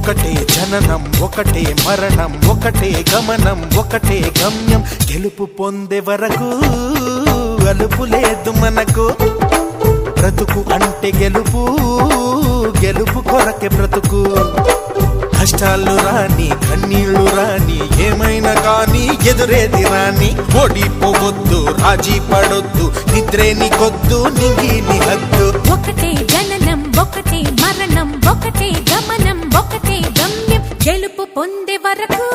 ఒకటే జననం ఒకటే మరణం ఒకటే గమనం ఒకటే గమ్యం గెలుపు పొందే వరకు అలుపు లేదు మనకు బ్రతుకు అంటే గెలుపు గెలుపు కొరకే బ్రతుకు కష్టాలు రాని కన్నీళ్లు రాని ఏమైనా కానీ ఎదురేది రాని ఓడిపోవద్దు రాజీ పడొద్దు నిద్రే నీకొద్దు నింగి నీ హద్దు ఒకటే జననం ఒకటే మరణం ఒకటే గమనం ఒకటే గమ్యం గెలుపు పొందే వరకు